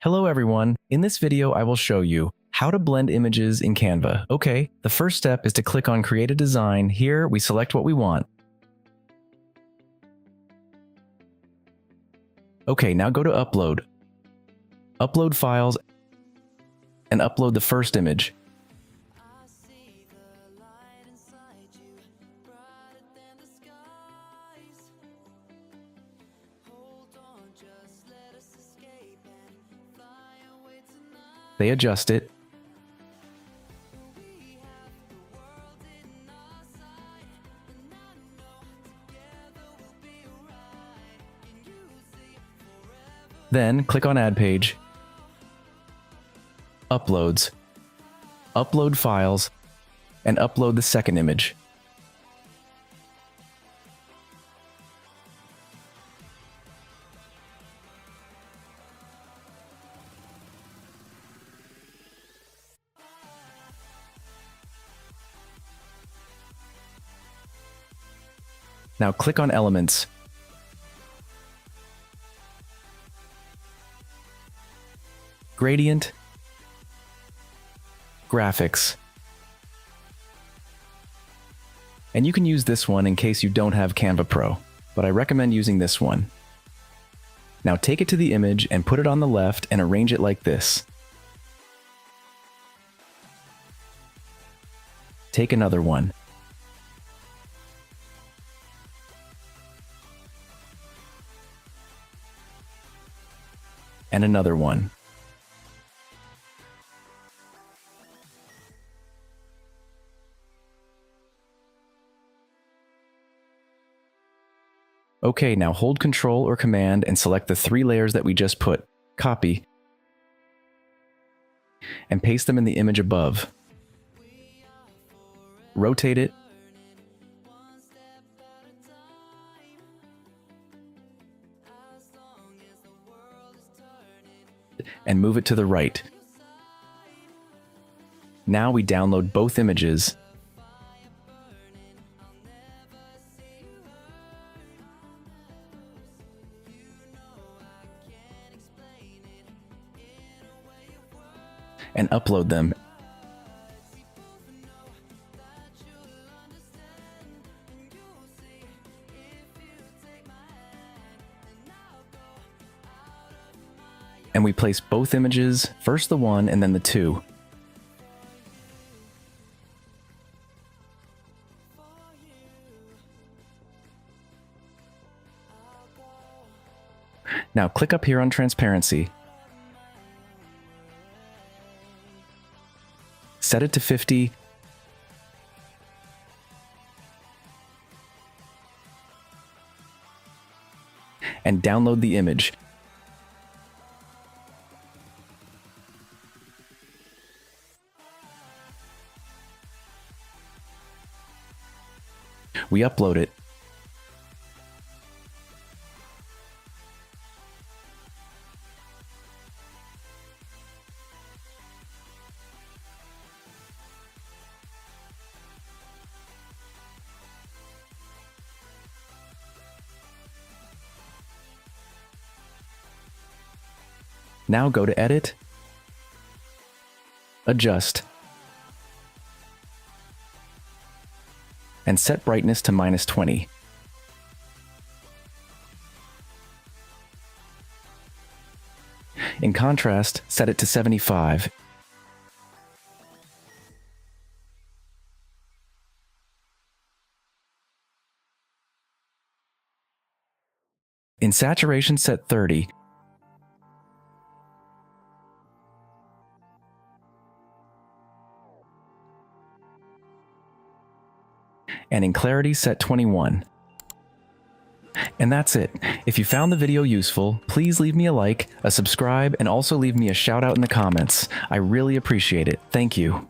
Hello everyone, in this video I will show you how to blend images in Canva. Okay, the first step is to click on Create a Design. Here we select what we want. Okay, now go to Upload. Upload files and upload the first image. They adjust it. Then click on Add Page, Uploads, Upload Files, and upload the second image. Now click on Elements. Gradient, Graphics. And you can use this one in case you don't have Canva Pro, but I recommend using this one. Now take it to the image and put it on the left and arrange it like this. Take another one. And another one. Okay, now hold Control or Command and select the 3 layers that we just put. Copy. And paste them in the image above. Rotate it. And move it to the right. Now we download both images. And upload them. And we place both images, first the one and then the 2. Now click up here on Transparency. Set it to 50. And download the image. We upload it. Now go to Edit, Adjust, and set brightness to -20. In contrast, set it to 75. In saturation, set 30. And in clarity, set 21. And that's it. If you found the video useful, please leave me a like, a subscribe, and also leave me a shout out in the comments. I really appreciate it. Thank you.